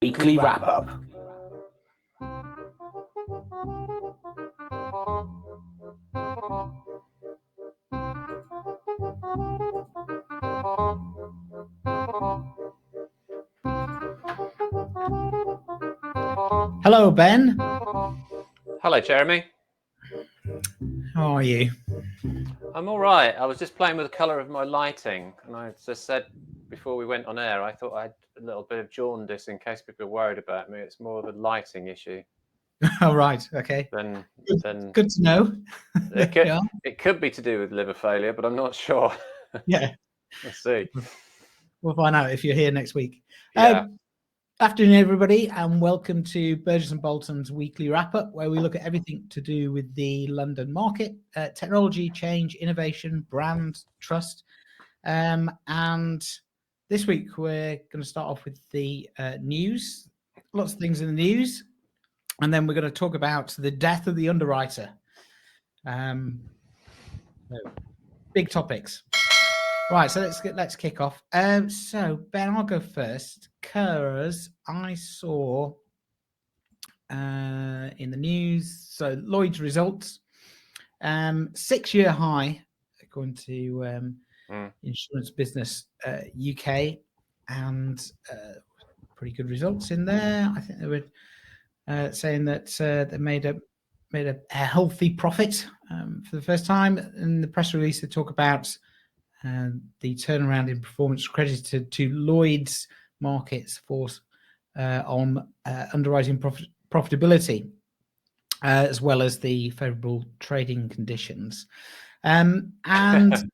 Weekly wrap up. Hello, Ben. Hello, Jeremy. How are you? I'm all right. I was just playing with the colour of my lighting, and I just said before we went on air, I thought I had a little bit of jaundice in case people are worried about me. It's more of a lighting issue. All right. Okay. Than Good to know. it could be to do with liver failure, but I'm not sure. Yeah. We'll see. We'll find out if you're here next week. Yeah. Afternoon, everybody, and welcome to Burgess and Bolton's weekly wrap-up, where we look at everything to do with the London market, technology, change, innovation, brand, trust. And this week, we're going to start off with the news. Lots of things in the news. And then we're going to talk about the death of the underwriter. Big topics. Right, so let's kick off. So Ben, I'll go first because I saw in the news. So Lloyd's results, 6-year high according to Insurance Business UK, and pretty good results in there. I think they were saying that they made a healthy profit for the first time. In the press release, they talk about the turnaround in performance credited to Lloyd's markets force on underwriting profitability, as well as the favourable trading conditions. And I'd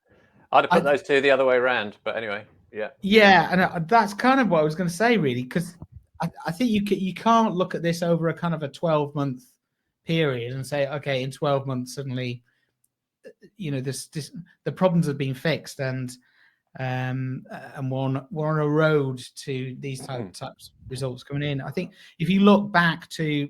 have put those two the other way around, but anyway, yeah. Yeah, and that's kind of what I was going to say, really, because I think you can't look at this over a kind of a 12-month period and say, okay, in 12 months suddenly, the problems have been fixed, and we're on a road to these types of results coming in. I think if you look back to,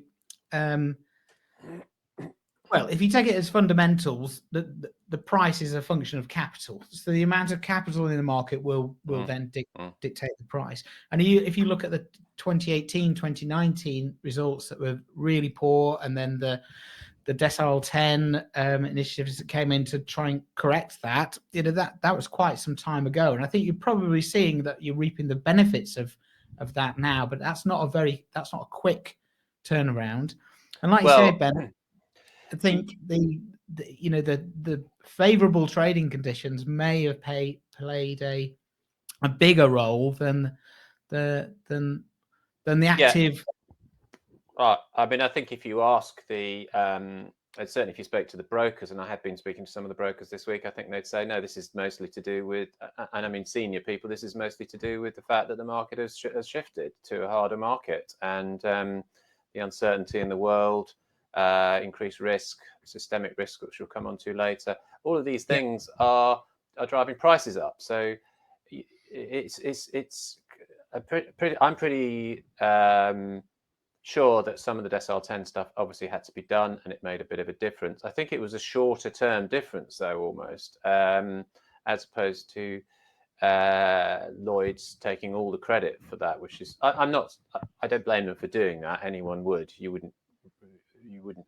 if you take it as fundamentals, the price is a function of capital. So the amount of capital in the market will then dictate the price. And if you look at the 2018, 2019 results that were really poor, and then the Decile 10 initiatives that came in to try and correct that, that was quite some time ago. And I think you're probably seeing that you're reaping the benefits of that now, but that's not a quick turnaround. And like you say, Ben, I think the favourable trading conditions may have played a bigger role than the active. I mean, I think if you ask and certainly if you spoke to the brokers, and I have been speaking to some of the brokers this week, I think they'd say, no, this is mostly to do with, and I mean senior people, this is mostly to do with the fact that the market has shifted to a harder market, and the uncertainty in the world, increased risk, systemic risk, which we'll come on to later. All of these things are driving prices up. So I'm pretty sure that some of the Decile 10 stuff obviously had to be done, and it made a bit of a difference. I think it was a shorter term difference, though, almost, as opposed to Lloyd's taking all the credit for that, which is I don't blame them for doing that. Anyone would. You wouldn't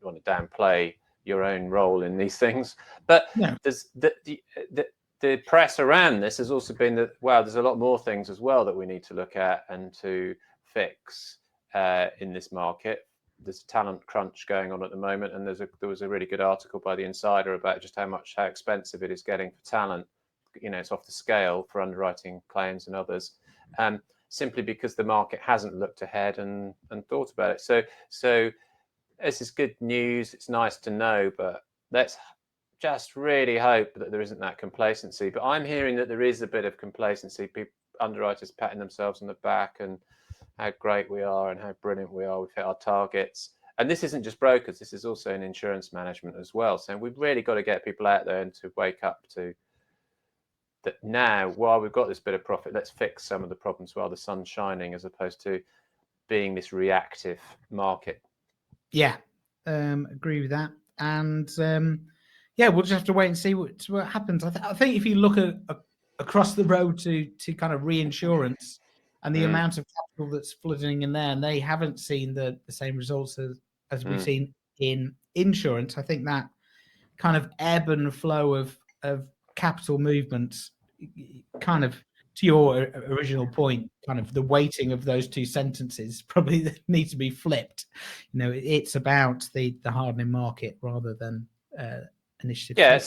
want to downplay your own role in these things. But there's the press around this has also been that, there's a lot more things as well that we need to look at and to fix in this market. There's a talent crunch going on at the moment, and there was a really good article by the Insider about just how expensive it is getting for talent. It's off the scale for underwriting claims and others, simply because the market hasn't looked ahead and thought about it. So this is good news. It's nice to know, but let's just really hope that there isn't that complacency. But I'm hearing that there is a bit of complacency. Underwriters patting themselves on the back and how great we are and how brilliant we are. We've hit our targets. And this isn't just brokers. This is also in insurance management as well. So we've really got to get people out there and to wake up to that now. While we've got this bit of profit, let's fix some of the problems while the sun's shining, as opposed to being this reactive market. Yeah, agree with that. And we'll just have to wait and see what happens. I think if you look across the road to kind of reinsurance, and the amount of capital that's flooding in there, and they haven't seen the same results as we've seen in insurance. I think that kind of ebb and flow of capital movements, kind of to your original point, kind of the weighting of those two sentences probably needs to be flipped. It's about the hardening market rather than initiative. Yeah,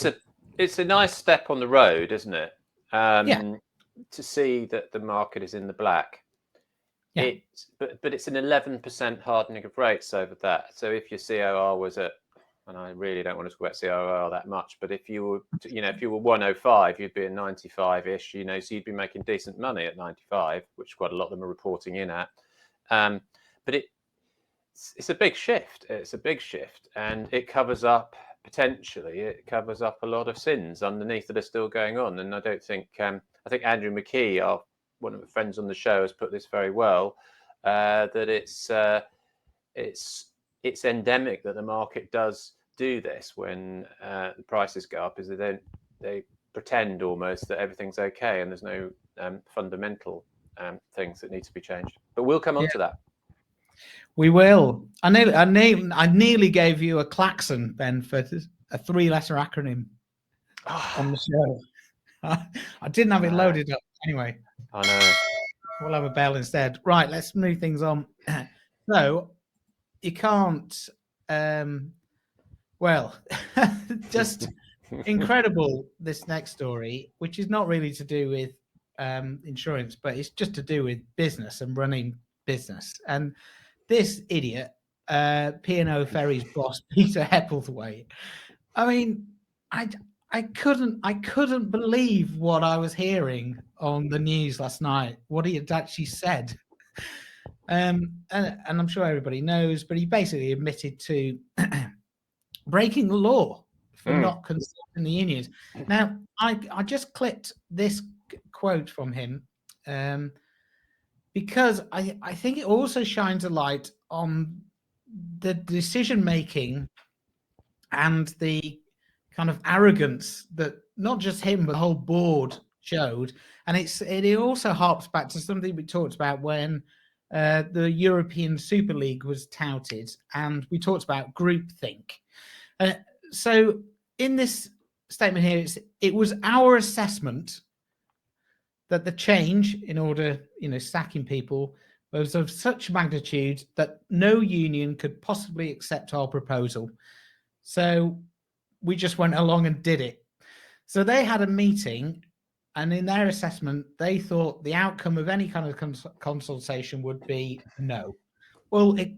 it's a nice step on the road, isn't it? To see that the market is in the black. Yeah. But it's an 11% hardening of rates over that. So if your COR was at, and I really don't want to talk about COR that much, but if you were 105, you'd be at 95-ish, so you'd be making decent money at 95, which quite a lot of them are reporting in at. But it's a big shift. It's a big shift, and it covers up a lot of sins underneath that are still going on. And I don't think I think Andrew McKee, one of the friends on the show, has put this very well, that it's endemic that the market does do this when the prices go up, is they pretend almost that everything's okay and there's no fundamental things that need to be changed. But we'll come on to that. We will. I nearly gave you a klaxon, Ben, for a 3-letter acronym on the show. I didn't have it loaded up anyway. I know. We'll have a bell instead. Right, let's move things on. So you can't. Just incredible, this next story, which is not really to do with insurance, but it's just to do with business and running business. And this idiot, P&O Ferries boss Peter Hepplethwaite. I mean, I couldn't believe what I was hearing on the news last night, what he had actually said. And I'm sure everybody knows, but he basically admitted to breaking the law for not consulting the unions. Now, I just clipped this quote from him because I think it also shines a light on the decision-making and the kind of arrogance that not just him, but the whole board showed. And it also harps back to something we talked about when the European Super League was touted, and we talked about groupthink. So in this statement here, it was our assessment that the change in order, sacking people was of such magnitude that no union could possibly accept our proposal. So we just went along and did it. So they had a meeting, and in their assessment, they thought the outcome of any kind of consultation would be no. Well, a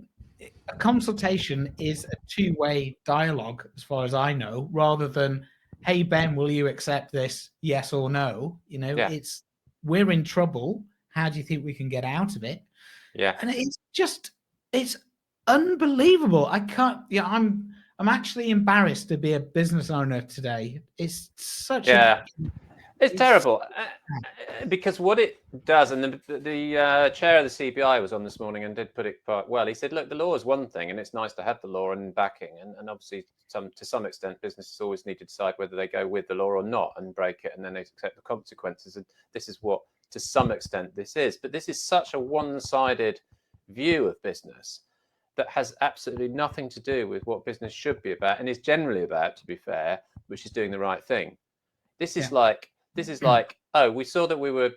consultation is a two-way dialogue, as far as I know, rather than, hey, Ben, will you accept this? Yes or no? It's, we're in trouble. How do you think we can get out of it? Yeah. And it's unbelievable. I'm actually embarrassed to be a business owner today. It's such it's terrible because what it does, and the chair of the CBI was on this morning and did put it quite well. He said, look, the law is one thing, and it's nice to have the law and backing, and obviously to some extent businesses always need to decide whether they go with the law or not and break it, and then they accept the consequences. And this is what, to some extent, this is. But this is such a one-sided view of business that has absolutely nothing to do with what business should be about, and is generally about, to be fair, which is doing the right thing. This is like, oh, we saw that we were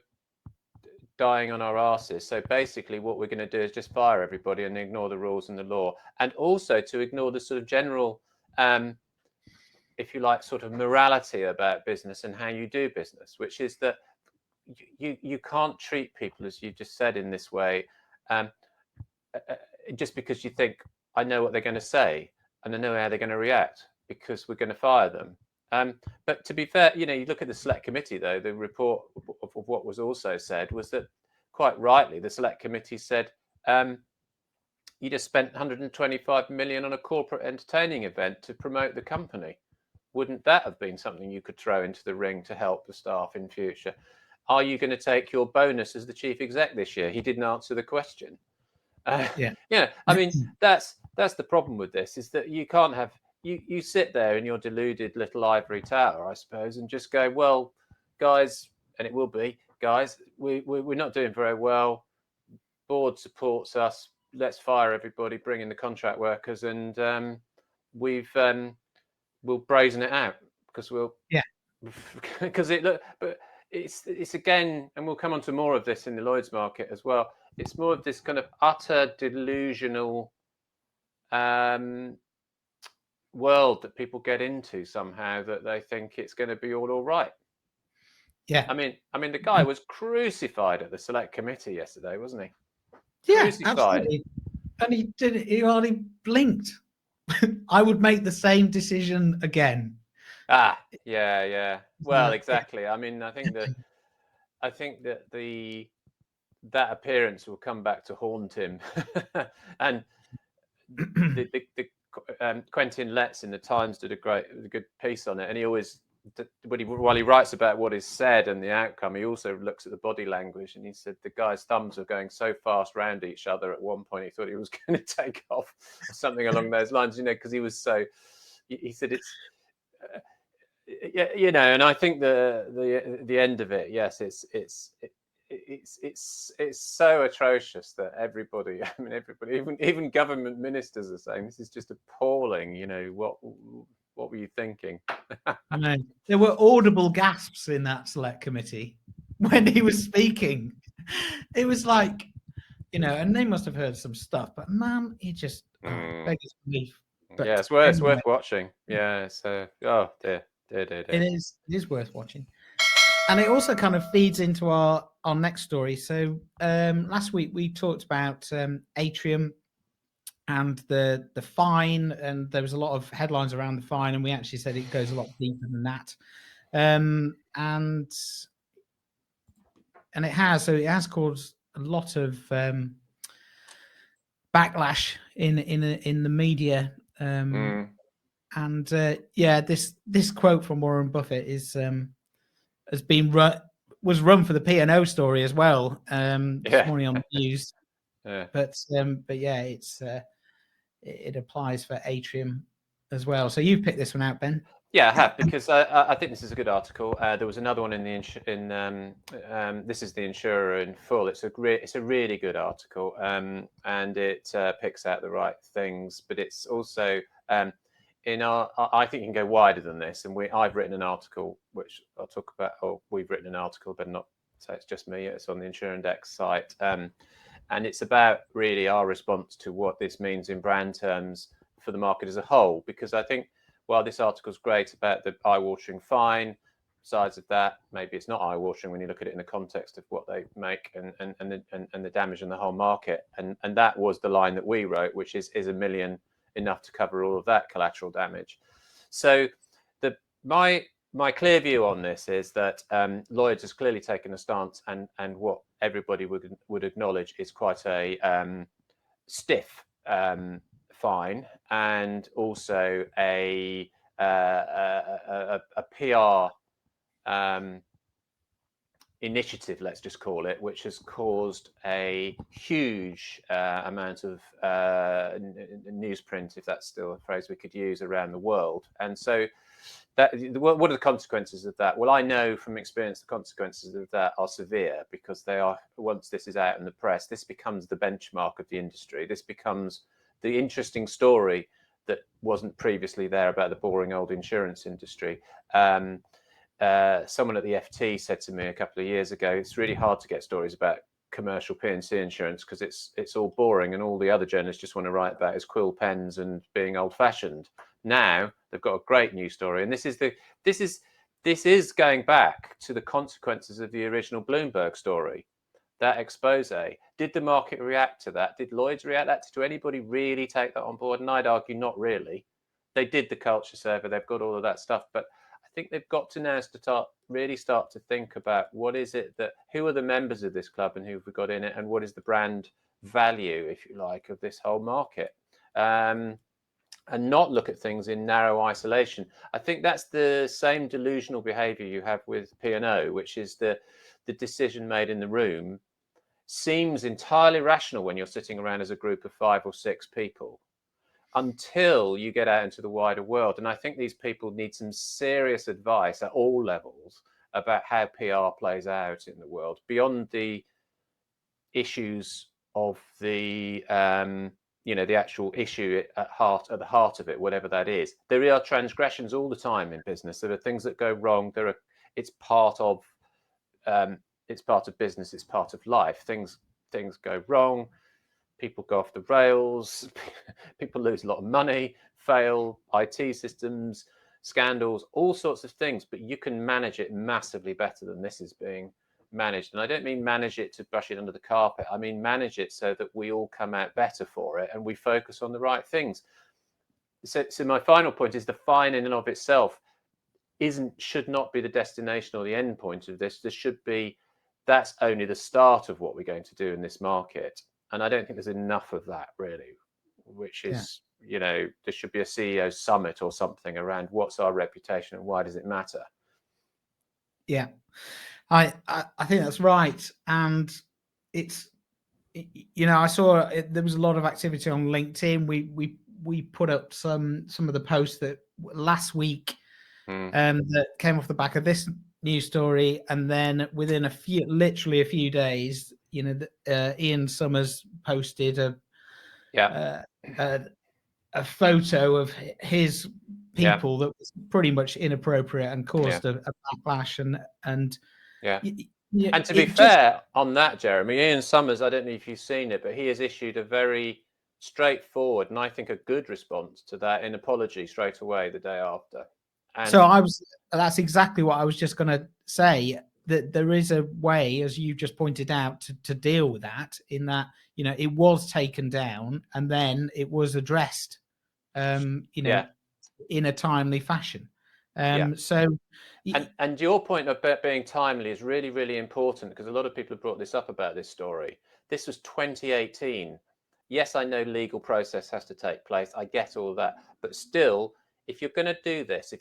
dying on our asses, so basically what we're going to do is just fire everybody and ignore the rules and the law, and also to ignore the sort of general, if you like, sort of morality about business and how you do business, which is that you can't treat people, as you just said, in this way, just because you think, I know what they're going to say and I know how they're going to react because we're going to fire them. But to be fair, you look at the select committee, though, the report of what was also said was that, quite rightly, the select committee said, you just spent 125 million on a corporate entertaining event to promote the company. Wouldn't that have been something you could throw into the ring to help the staff in future? Are you going to take your bonus as the chief exec this year? He didn't answer the question. I mean, that's the problem with this, is that you can't have, you sit there in your deluded little ivory tower, I suppose, and just go, well, guys, and it will be, guys, we're not doing very well. board supports us. Let's fire everybody, bring in the contract workers, and we'll brazen it out because because but it's again, and we'll come on to more of this in the Lloyd's market as well. It's more of this kind of utter delusional world that people get into somehow, that they think it's going to be all right. Yeah. I mean, the guy was crucified at the select committee yesterday, wasn't he? Yeah, Crucified. absolutely. And he hardly blinked. I would make the same decision again. Yeah. Well, exactly. I mean, I think that that appearance will come back to haunt him. And the Quentin Letts in the Times did a good piece on it, and he always, while he writes about what is said and the outcome, he also looks at the body language. And he said the guy's thumbs were going so fast round each other at one point he thought he was going to take off, or something along those lines, because he was so. He said it's. And I think the end of it, yes, it's so atrocious that everybody, even government ministers are saying this is just appalling. What were you thinking? No, there were audible gasps in that select committee when he was speaking. It was like, and they must have heard some stuff, but man, he just beggars belief. But yeah, it's worth watching. Yeah, so dear. It is worth watching. And it also kind of feeds into our next story. So last week we talked about Atrium and the fine, and there was a lot of headlines around the fine, and we actually said it goes a lot deeper than that. And it has caused a lot of backlash in the media. And this quote from Warren Buffett is was run for the P&O story as well this morning on the news. But yeah, it applies for Atrium as well. So you've picked this one out, Ben. Yeah, I have, because I think this is a good article. There was another one in this is the Insurer in full. It's a really good article, and it picks out the right things. But it's also I think you can go wider than this. And I've written an article which I'll talk about. Or we've written an article, but not so it's just me. It's on the Insurindex site, and it's about really our response to what this means in brand terms for the market as a whole. Because I think, while this article is great about the eye-watering fine sides of that, maybe it's not eye-watering when you look at it in the context of what they make and the damage in the whole market. And that was the line that we wrote, which is $1 million enough to cover all of that collateral damage? So my clear view on this is that Lloyd's has clearly taken a stance, and what everybody would acknowledge is quite a stiff fine, and also a PR initiative, let's just call it, which has caused a huge amount of newsprint, if that's still a phrase we could use, around the world. And so what are the consequences of that? Well, I know from experience the consequences of that are severe, because they are, once this is out in the press, this becomes the benchmark of the industry. This becomes the interesting story that wasn't previously there about the boring old insurance industry. Someone at the FT said to me a couple of years ago, it's really hard to get stories about commercial P&C insurance because it's all boring, and all the other journalists just want to write about is quill pens and being old-fashioned. Now they've got a great news story, and this is going back to the consequences of the original Bloomberg story. That expose. Did the market react to that? Did Lloyd's react to that? Did anybody really take that on board? And I'd argue not really. They did the culture survey. They've got all of that stuff. But I think they've got to now start to think about who are the members of this club and who have we got in it, and what is the brand value, if you like, of this whole market. And not look at things in narrow isolation. I think that's the same delusional behavior you have with P&O, which is the decision made in the room seems entirely rational when you're sitting around as a group of 5 or 6 people, until you get out into the wider world. And I think these people need some serious advice at all levels about how PR plays out in the world, beyond the issues of the the actual issue at the heart of it, whatever that is. There are transgressions all the time in business. There are things that go wrong. It's part of business. It's part of life. Things go wrong. People go off the rails. People lose a lot of money. Fail IT systems, scandals, all sorts of things. But you can manage it massively better than this is being managed. And I don't mean manage it to brush it under the carpet. I mean manage it so that we all come out better for it and we focus on the right things. So my final point is the fine in and of itself should not be the destination or the end point of this. That's only the start of what we're going to do in this market. And I don't think there's enough of that really, which is, there should be a CEO summit or something around what's our reputation and why does it matter? Yeah. I think that's right, and it's I saw there was a lot of activity on LinkedIn. We put up some of the posts that last week that came off the back of this news story, and then within literally a few days, Ian Summers posted a photo of his people that was pretty much inappropriate and caused a backlash and. And to be fair on that, Jeremy, Ian Summers, I don't know if you've seen it, but he has issued a very straightforward and I think a good response to that, an apology straight away the day after. And that's exactly what I was just going to say, that there is a way, as you just pointed out, to deal with that, in that, it was taken down and then it was addressed, in a timely fashion. So, and your point of being timely is really, really important, because a lot of people have brought this up about this story. This was 2018. Yes, I know legal process has to take place. I get all that. But still, if you're going to do this,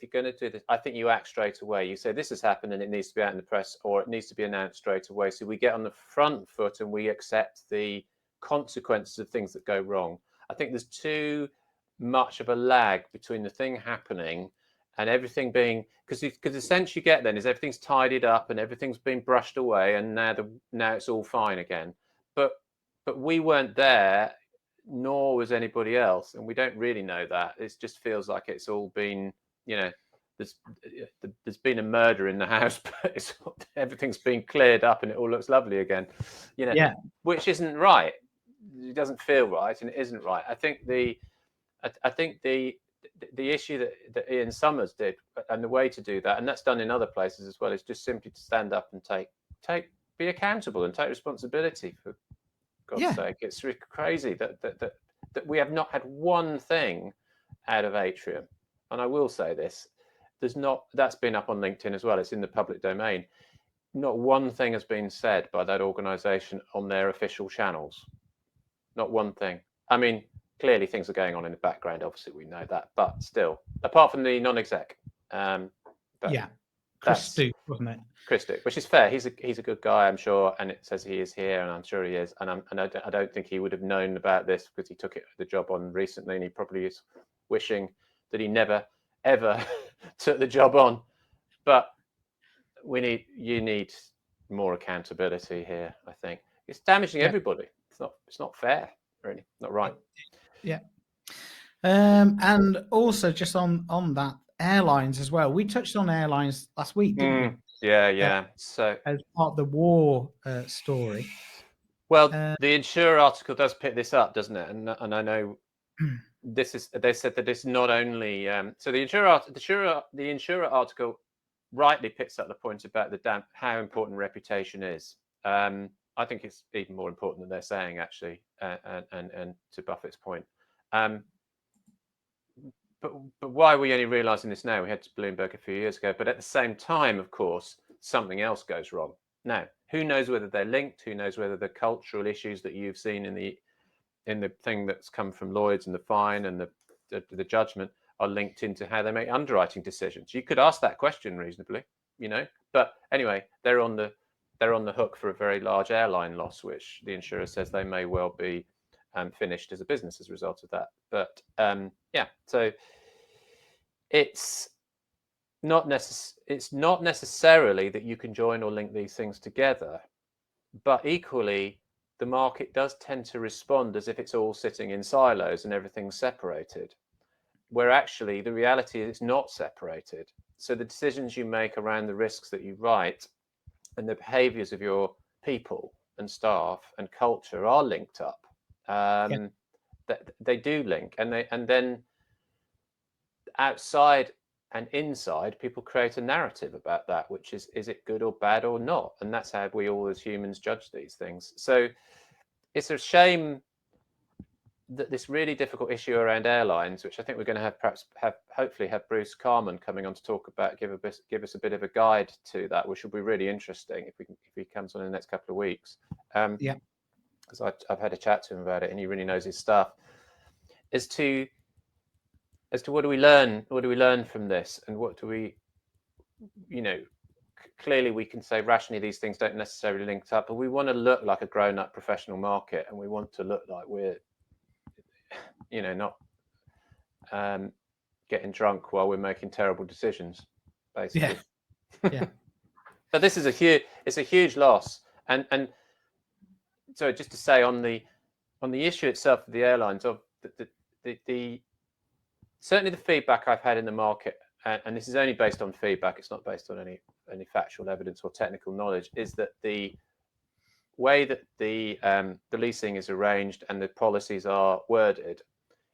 I think you act straight away. You say this has happened and it needs to be out in the press, or it needs to be announced straight away. So we get on the front foot and we accept the consequences of things that go wrong. I think there's too much of a lag between the thing happening and everything being, because the sense you get then is everything's tidied up and everything's been brushed away and now it's all fine again. But we weren't there, nor was anybody else, and we don't really know that. It just feels like it's all been, there's been a murder in the house, but everything's been cleared up and it all looks lovely again, which isn't right. It doesn't feel right, and it isn't right. I think the issue that Ian Summers did, and the way to do that, and that's done in other places as well, is just simply to stand up and be accountable and take responsibility, for God's sake. It's really crazy that we have not had one thing out of Atrium. And I will say this, that's been up on LinkedIn as well. It's in the public domain. Not one thing has been said by that organization on their official channels. Not one thing. I mean, clearly things are going on in the background. Obviously, we know that, but still, apart from the non-exec, Chris Duke, wasn't it? Chris Duke, which is fair. He's a good guy, I'm sure, and it says he is here, and I'm sure he is. And I don't think he would have known about this because he took the job on recently, and he probably is wishing that he never ever took the job on. But you need more accountability here. I think it's damaging everybody. It's not fair, really, not right. Yeah. And also just on that, airlines as well. We touched on airlines last week, didn't we? Yeah. So as part of the war story. Well, the Insurer article does pick this up, doesn't it? And I know they said that it's not only so the Insurer article rightly picks up the point about how important reputation is. I think it's even more important than they're saying, actually, and to Buffett's point. But why are we only realising this now? We had Bloomberg a few years ago, but at the same time, of course, something else goes wrong. Now, who knows whether they're linked? Who knows whether the cultural issues that you've seen in the thing that's come from Lloyd's and the fine and the judgment are linked into how they make underwriting decisions? You could ask that question reasonably, But anyway, they're on the hook for a very large airline loss, which the insurer says they may well be finished as a business as a result of that. But so it's not necessarily that you can join or link these things together, but equally the market does tend to respond as if it's all sitting in silos and everything's separated, where actually the reality is it's not separated. So the decisions you make around the risks that you write and the behaviors of your people and staff and culture are linked up. That they do link, and then outside and inside, people create a narrative about that, which is it good or bad or not? And that's how we all as humans judge these things. So it's a shame that this really difficult issue around airlines, which I think we're going to hopefully have Bruce Carman coming on to talk about, give us a bit of a guide to that, which will be really interesting if he comes on in the next couple of weeks. Because I've had a chat to him about it, and he really knows his stuff. As to what do we learn from this, and what do we, clearly we can say rationally these things don't necessarily link up, but we want to look like a grown-up professional market, and we want to look like we're not getting drunk while we're making terrible decisions, basically. Yeah. But this is a huge loss, and so just to say on the issue itself of the airlines, of the certainly the feedback I've had in the market, and this is only based on feedback, it's not based on any factual evidence or technical knowledge, is that the way that the leasing is arranged and the policies are worded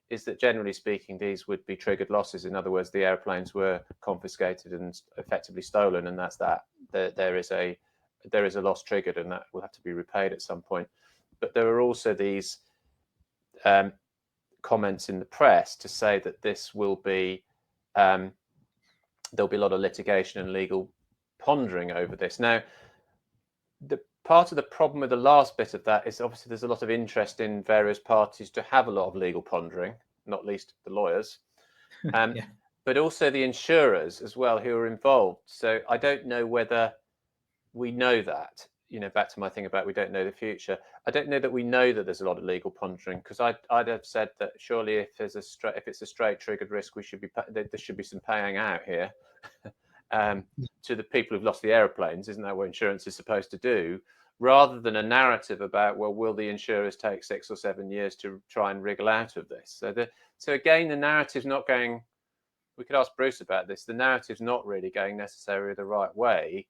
is that generally speaking, these would be triggered losses. In other words, the airplanes were confiscated and effectively stolen, and that's that. There is a loss triggered, and that will have to be repaid at some point. But there are also these comments in the press to say that this will be there'll be a lot of litigation and legal pondering over this. Now, the part of the problem with the last bit of that is obviously there's a lot of interest in various parties to have a lot of legal pondering, not least the lawyers, but also the insurers as well who are involved. So I don't know whether we know that. Back to my thing about we don't know the future. I don't know that we know that there's a lot of legal pondering, because I'd have said that surely if it's a straight triggered risk, there should be some paying out here to the people who've lost the aeroplanes. Isn't that what insurance is supposed to do? Rather than a narrative about, well, will the insurers take 6 or 7 years to try and wriggle out of this? So again, the narrative's not going. We could ask Bruce about this. The narrative's not really going necessarily the right way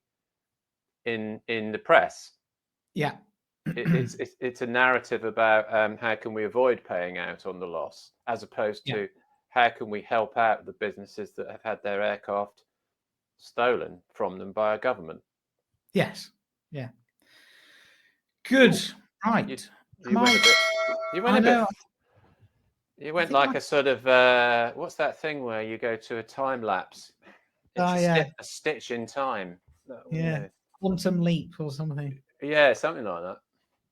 in the press. Yeah. It's a narrative about how can we avoid paying out on the loss, as opposed to how can we help out the businesses that have had their aircraft stolen from them by a government. Yes. Yeah. Good. Right. You went like a sort of what's that thing where you go to a time lapse? It's a stitch in time. Quantum leap or something. Yeah, something like that.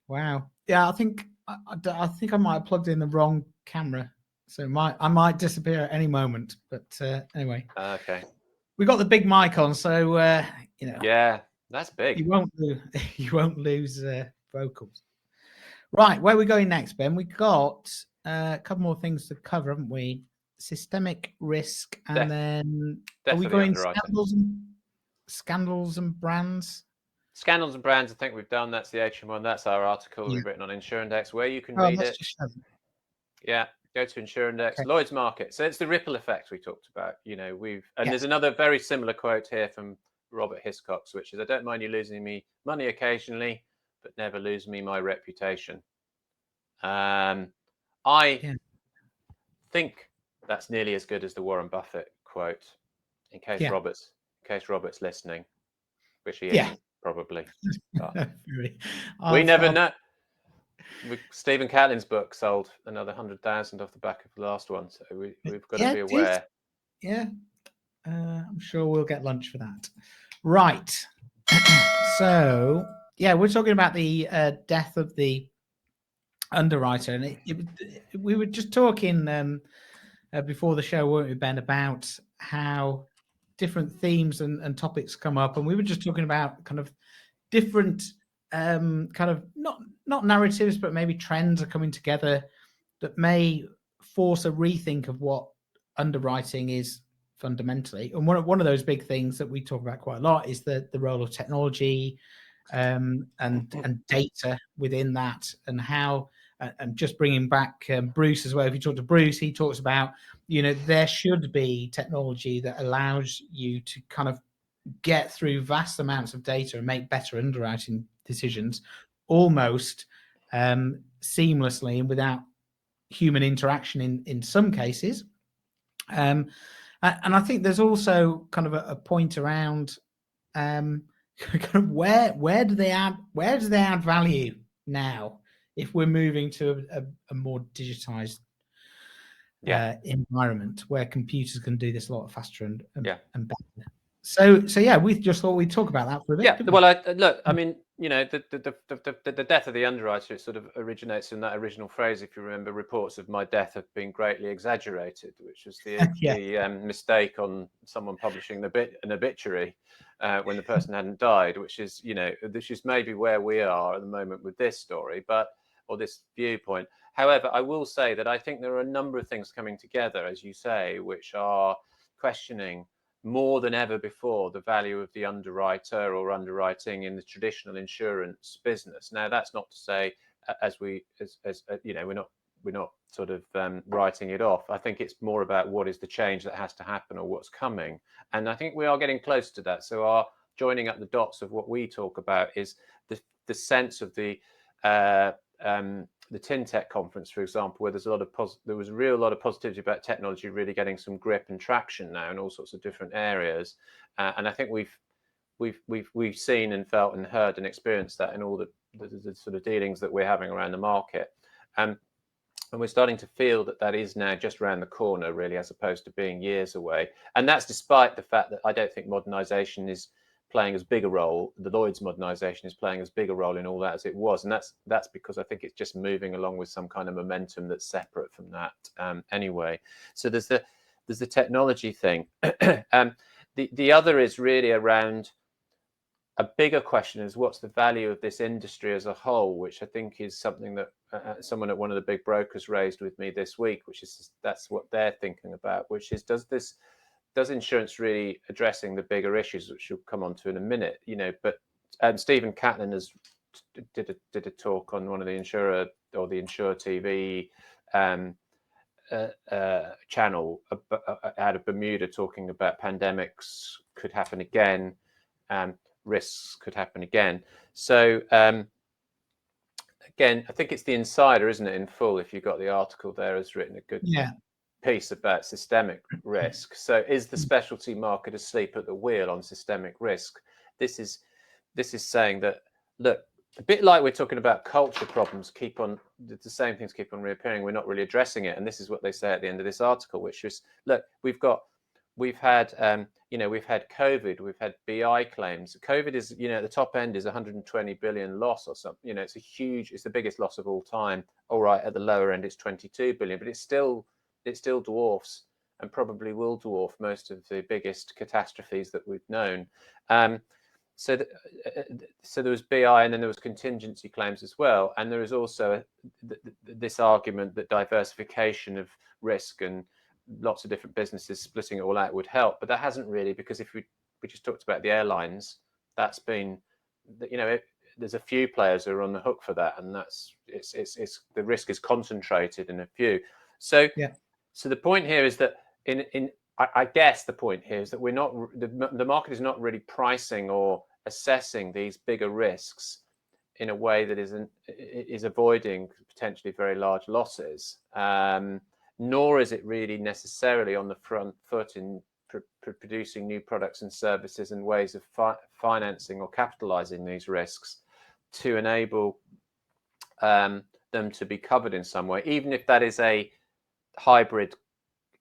Wow. Yeah, I think I might have plugged in the wrong camera, so I might disappear at any moment. But anyway. Okay. We got the big mic on, so Yeah, that's big. You won't lose vocals. Right, where are we going next, Ben? We got a couple more things to cover, haven't we? Systemic risk, and then are we going scandals and brands? Scandals and brands, I think we've done. That's the HM1. That's our article we've written on Insurindex, where you can read it. Yeah, go to Insurindex, Lloyd's Market. So it's the ripple effect we talked about. There's another very similar quote here from Robert Hiscox, which is, "I don't mind you losing me money occasionally, but never lose me my reputation." I think that's nearly as good as the Warren Buffett quote. In case Robert's listening, which he isn't, probably. We never know. Stephen Catlin's book sold another 100,000 off the back of the last one, so we've got to be aware. I'm sure we'll get lunch for that. Right. So we're talking about the death of the underwriter, and we were just talking before the show, weren't we, Ben, about how different themes and topics come up, and we were just talking about kind of different kind of not narratives, but maybe trends are coming together that may force a rethink of what underwriting is fundamentally. And one of those big things that we talk about quite a lot is the role of technology and data within that, and how, and just bringing back Bruce as well. If you talk to Bruce, he talks about, there should be technology that allows you to kind of get through vast amounts of data and make better underwriting decisions almost seamlessly and without human interaction in some cases. And I think there's also kind of a point around kind of where do they add value now if we're moving to a more digitized environment where computers can do this a lot faster and better. So yeah, we just thought we'd talk about that for a bit. Yeah, well, look, I mean, the death of the underwriter, it sort of originates in that original phrase, if you remember, reports of my death have been greatly exaggerated, which was the mistake on someone publishing an obituary when the person hadn't died, which is maybe where we are at the moment with this story, or this viewpoint. However, I will say that I think there are a number of things coming together, as you say, which are questioning more than ever before the value of the underwriter or underwriting in the traditional insurance business. Now, that's not to say, we're not sort of writing it off. I think it's more about what is the change that has to happen or what's coming, and I think we are getting close to that. So, our joining up the dots of what we talk about is the sense of the TinTech conference, for example, where there was a real lot of positivity about technology really getting some grip and traction now in all sorts of different areas, and I think we've seen and felt and heard and experienced that in all the sort of dealings that we're having around the market, and we're starting to feel that is now just around the corner, really, as opposed to being years away. And that's despite the fact that I don't think modernisation is playing as big a role. The Lloyd's modernisation is playing as big a role in all that as it was, and that's because I think it's just moving along with some kind of momentum that's separate from that anyway. So there's the technology thing. The other is really around a bigger question is what's the value of this industry as a whole, which I think is something that someone at one of the big brokers raised with me this week, which is that's what they're thinking about, which is does insurance really addressing the bigger issues, which we'll come on to in a minute, but Stephen Catlin did a talk on one of the Insurer or the Insure TV channel out of Bermuda, talking about pandemics could happen again, risks could happen again. So again, I think it's the Insider, isn't it, in full, if you got the article there, has written a good piece about systemic risk. So is the specialty market asleep at the wheel on systemic risk? This is saying that, look, a bit like we're talking about culture problems, the same things keep on reappearing. We're not really addressing it. And this is what they say at the end of this article, which is, look, we've had COVID, we've had BI claims. COVID is, at the top end is 120 billion loss or something. It's it's the biggest loss of all time. All right, at the lower end, it's 22 billion, but it still dwarfs and probably will dwarf most of the biggest catastrophes that we've known. So there was BI, and then there was contingency claims as well. And there is also this argument that diversification of risk and lots of different businesses splitting it all out would help, but that hasn't really, because if we just talked about the airlines, that's been, there's a few players who are on the hook for that, and it's the risk is concentrated in a few. So the point here is that I guess the point here is that we're not, the market is not really pricing or assessing these bigger risks in a way that is avoiding potentially very large losses, nor is it really necessarily on the front foot in producing new products and services and ways of financing or capitalizing these risks to enable them to be covered in some way, even if that is a hybrid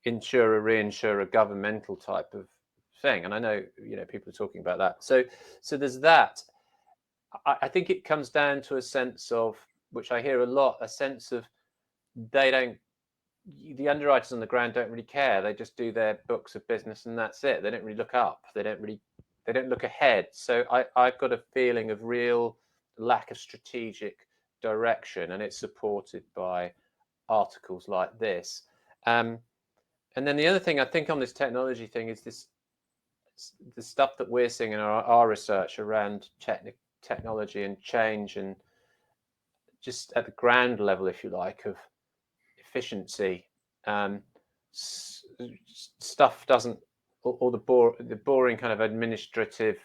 insurer, reinsurer, governmental type of thing. And I know, people are talking about that. So there's that. I think it comes down to a sense of, which I hear a lot, a sense of the underwriters on the ground don't really care. They just do their books of business and that's it. They don't really look up. They don't look ahead. So I've got a feeling of real lack of strategic direction, and it's supported by articles like this. And then the other thing I think on this technology thing is the stuff that we're seeing in our research around technology and change, and just at the ground level, if you like, of efficiency. Stuff doesn't, all the boring kind of administrative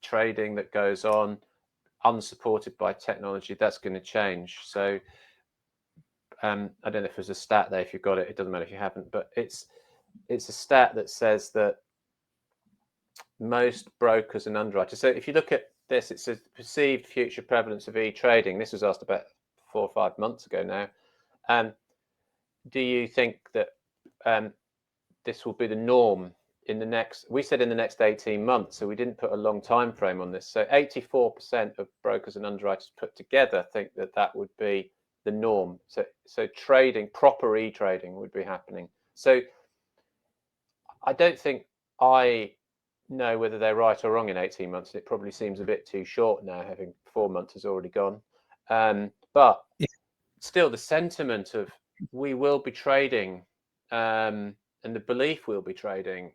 trading that goes on, unsupported by technology, that's going to change. So I don't know if there's a stat there. If you've got it, it doesn't matter if you haven't, but it's a stat that says that most brokers and underwriters. So if you look at this, it says perceived future prevalence of e-trading. This was asked about 4 or 5 months ago now. Do you think that this will be the norm in the next, we said in the next 18 months, so we didn't put a long time frame on this. So 84% of brokers and underwriters put together think that that would be the norm. So trading, proper e-trading would be happening. So I don't think I know whether they're right or wrong in 18 months. It probably seems a bit too short now, having 4 months has already gone. But still, the sentiment of we will be trading, and the belief we'll be trading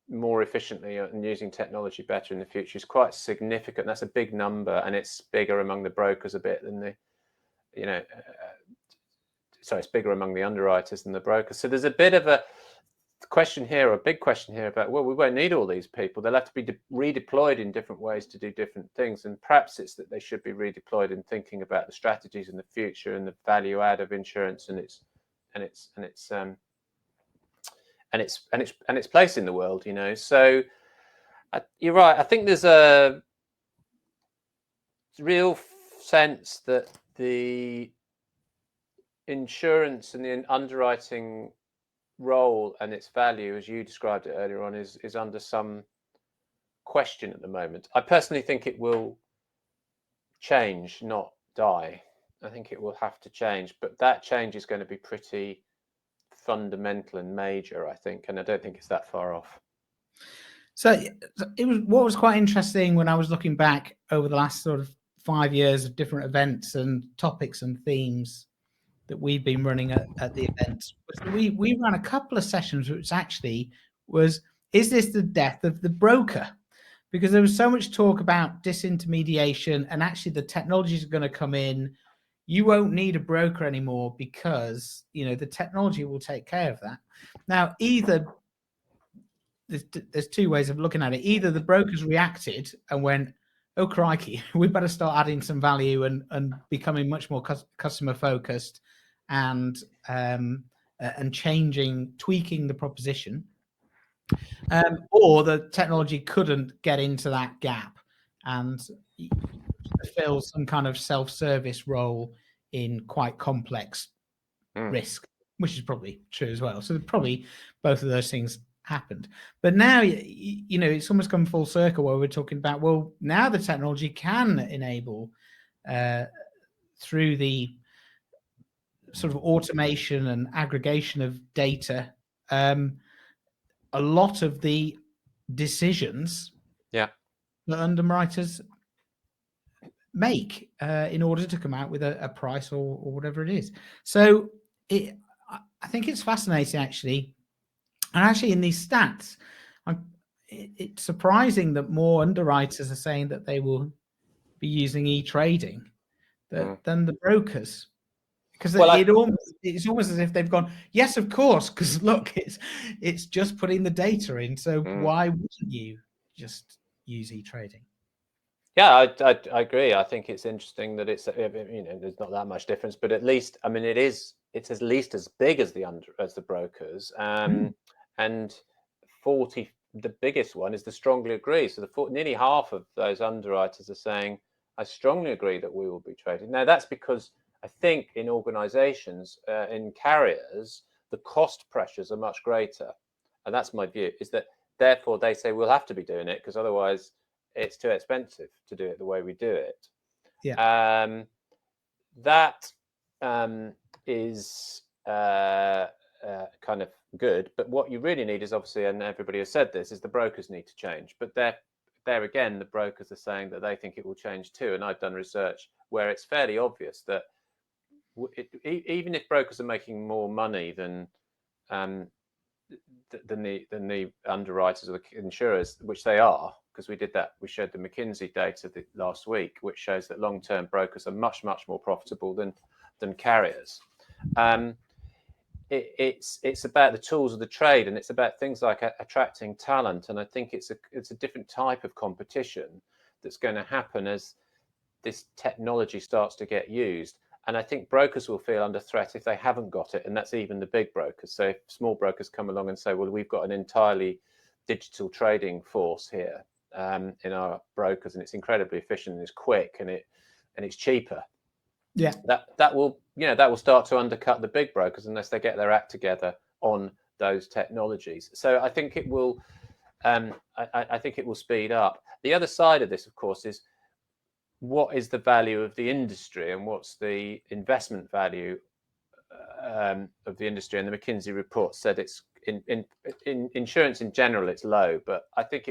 more efficiently and using technology better in the future is quite significant. That's a big number, and it's bigger among the brokers a bit than the, sorry, it's bigger among the underwriters than the brokers. So there's a bit of a question here, or a big question here about, well, we won't need all these people. They'll have to be redeployed in different ways to do different things. And perhaps it's that they should be redeployed in thinking about the strategies in the future and the value add of insurance and its place in the world. So you're right. I think there's a real sense that the insurance and the underwriting role and its value, as you described it earlier on, is under some question at the moment. I personally think it will change, not die. I think it will have to change, but that change is going to be pretty fundamental and major, I think, and I don't think it's that far off. So what was quite interesting when I was looking back over the last sort of 5 years of different events and topics and themes that we've been running at the events, was we ran a couple of sessions which actually was, is this the death of the broker? Because there was so much talk about disintermediation, and actually the technologies are going to come in. You won't need a broker anymore because the technology will take care of that. Now, either there's two ways of looking at it. Either the brokers reacted and went, oh crikey, we better start adding some value and becoming much more customer focused and changing, tweaking the proposition, or the technology couldn't get into that gap and fill some kind of self-service role in quite complex risk, which is probably true as well. So probably both of those things happened. But now, it's almost come full circle where we're talking about, well, now the technology can enable, through the sort of automation and aggregation of data, a lot of the decisions that underwriters make in order to come out with a price or whatever it is. So I think it's fascinating, actually. And actually, in these stats, it's surprising that more underwriters are saying that they will be using e-trading than the brokers. Because it's almost as if they've gone, yes, of course, because look, it's just putting the data in. So why wouldn't you just use e-trading? Yeah, I agree. I think it's interesting that it's there's not that much difference, but at least it's at least as big as the brokers, and 40. The biggest one is the strongly agree. So nearly half of those underwriters are saying, I strongly agree that we will be trading. Now that's because I think in organizations, in carriers, the cost pressures are much greater. And that's my view, is that therefore they say we'll have to be doing it because otherwise it's too expensive to do it the way we do it. Yeah. That is kind of good. But what you really need is obviously, and everybody has said this, is the brokers need to change. But there again, the brokers are saying that they think it will change too. And I've done research where it's fairly obvious that even if brokers are making more money than the underwriters or the insurers, which they are, because we showed the McKinsey data last week, which shows that long-term brokers are much more profitable than carriers. It's about the tools of the trade, and it's about things like attracting talent. And I think it's a different type of competition that's going to happen as this technology starts to get used. And I think brokers will feel under threat if they haven't got it, and that's even the big brokers. So if small brokers come along and say, well, we've got an entirely digital trading force here in our brokers, and it's incredibly efficient and it's quick and it's cheaper. Yeah, that will start to undercut the big brokers unless they get their act together on those technologies. So I think it will I think it will speed up. The other side of this, of course, is what is the value of the industry and what's the investment value of the industry. And the McKinsey report said it's in insurance in general, it's low, but I think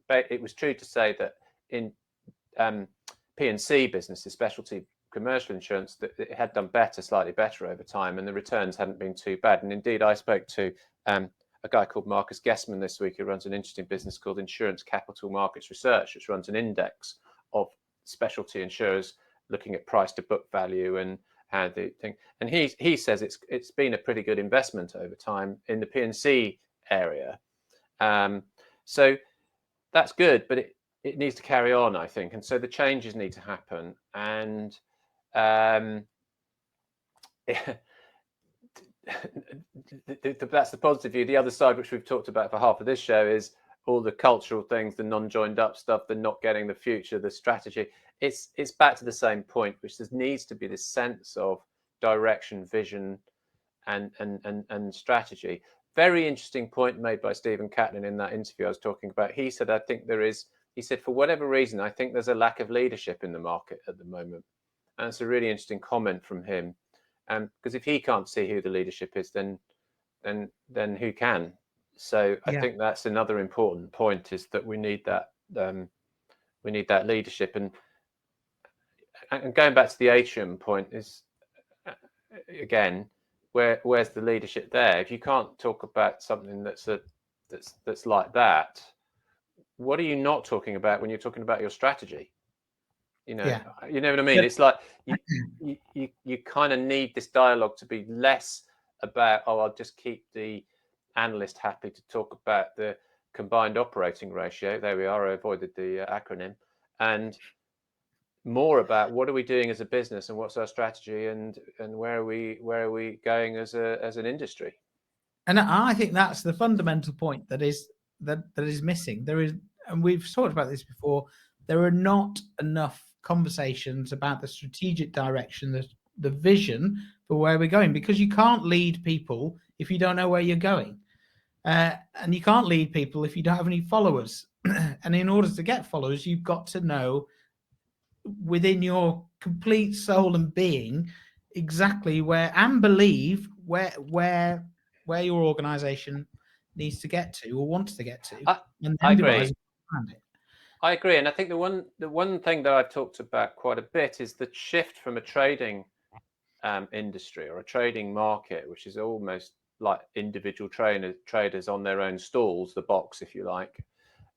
it was true to say that in P&C businesses, specialty commercial insurance, that it had done slightly better over time, and the returns hadn't been too bad. And indeed, I spoke to a guy called Marcus Gessman this week, who runs an interesting business called Insurance Capital Markets Research, which runs an index of specialty insurers looking at price to book value and how the thing. And he says it's been a pretty good investment over time in the P&C area. So that's good, but it needs to carry on, I think. And so the changes need to happen. And that's the positive view. The other side, which we've talked about for half of this show, is all the cultural things, the non-joined up stuff, the not getting the future, the strategy. It's back to the same point, which there needs to be this sense of direction, vision, and strategy. Very interesting point made by Stephen Catlin in that interview I was talking about. He said, he said, for whatever reason, I think there's a lack of leadership in the market at the moment. And it's a really interesting comment from him. Because if he can't see who the leadership is, then who can? So I think that's another important point, is that we need that leadership. And going back to the atrium point, is again, where's the leadership there? If you can't talk about something that's like that, what are you not talking about when you're talking about your strategy? You know what I mean? It's like you kind of need this dialogue to be less about, I'll just keep the analyst happy to talk about the combined operating ratio. There we are. I avoided the acronym. And more about what are we doing as a business and what's our strategy and where are we going as an industry. And I think that's the fundamental point that is missing. There is, and we've talked about this before, there are not enough conversations about the strategic direction, the vision for where we're going, because you can't lead people if you don't know where you're going. And you can't lead people if you don't have any followers. And in order to get followers, you've got to know within your complete soul and being exactly where, and believe where your organization needs to get to or wants to get to. I agree. I agree. And I think the one thing that I've talked about quite a bit is the shift from a trading industry or a trading market, which is almost like individual traders on their own stalls, the box, if you like,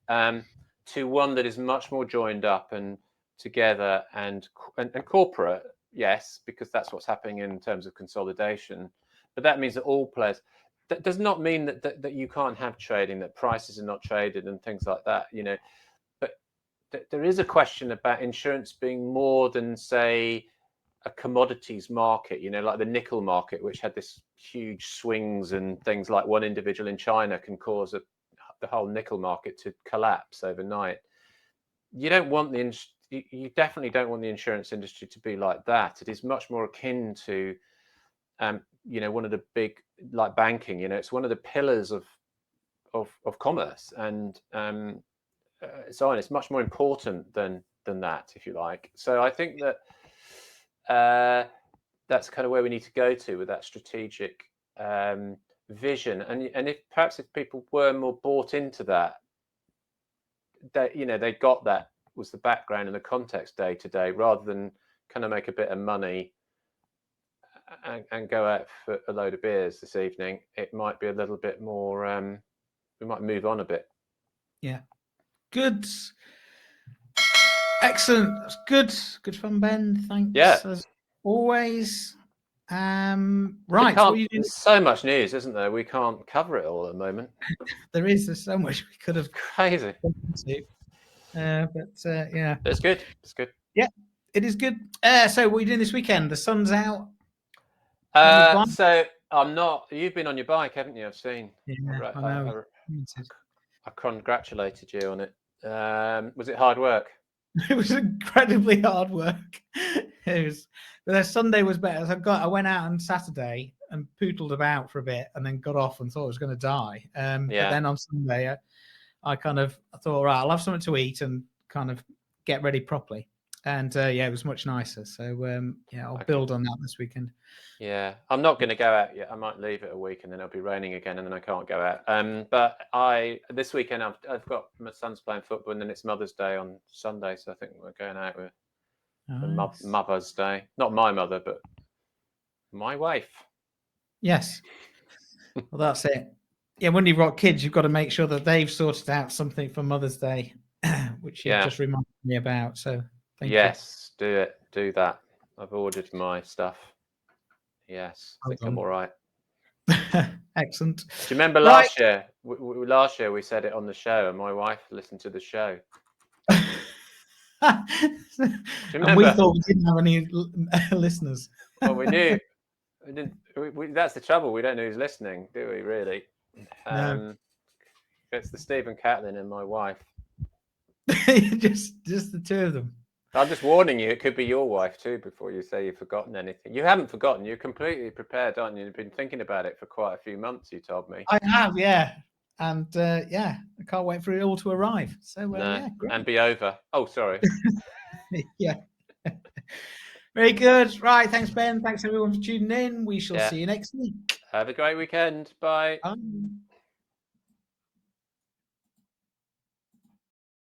to one that is much more joined up and together and corporate. Yes, because that's what's happening in terms of consolidation. But that means that all players. That does not mean that you can't have trading, that prices are not traded and things like that. But there is a question about insurance being more than, say, a commodities market, like the nickel market, which had this huge swings and things like one individual in China can cause the whole nickel market to collapse overnight. You definitely don't want the insurance industry to be like that. It is much more akin to, one of the big, like banking. It's one of the pillars of commerce, and so on. It's much more important than that, if you like. So I think that that's kind of where we need to go to with that strategic vision. And if people were more bought into that, they got that was the background and the context day to day, rather than kind of make a bit of money and go out for a load of beers this evening, it might be a little bit more, we might move on a bit. Yeah. Good. Excellent. That's good. Good fun, Ben. Thanks as always. Right. There's so much news, isn't there? We can't cover it all at the moment. There's so much we could have. Crazy. Yeah. It's good. It's good. Yeah, it is good. So what are you doing this weekend? The sun's out. So I'm not. You've been on your bike, haven't you? I've seen. Yeah, I know. I congratulated you on it. Was it hard work? It was incredibly hard work. But Sunday was better. So I went out on Saturday and poodled about for a bit, and then got off and thought I was going to die. But then on Sunday, I thought, right, I'll have something to eat and kind of get ready properly. And it was much nicer. So I'll build on that this weekend. Yeah, I'm not going to go out yet. I might leave it a week, and then it'll be raining again, and then I can't go out. But this weekend I've got my son's playing football, and then it's Mother's Day on Sunday, so I think we're going out with Mother's Day. Not my mother, but my wife. Yes. Well, that's it. Yeah, when you've got kids, you've got to make sure that they've sorted out something for Mother's Day, which you just reminded me about. So thank you. Do that. I've ordered my stuff. Yes, I think I'm all right. Excellent. Do you remember last year? Last year we said it on the show, and my wife listened to the show. Do you remember? And we thought we didn't have any listeners. Well, we knew. We didn't. That's the trouble. We don't know who's listening, do we? Really? No. It's the Stephen Catlin and my wife. just the two of them. I'm just warning you, it could be your wife too before you say you've forgotten anything. You haven't forgotten. You're completely prepared, aren't you? You've been thinking about it for quite a few months, you told me. I have, yeah. And I can't wait for it all to arrive. So, great. And be over. Oh, sorry. Yeah. Very good. Right. Thanks, Ben. Thanks, everyone, for tuning in. We shall see you next week. Have a great weekend. Bye. Bye.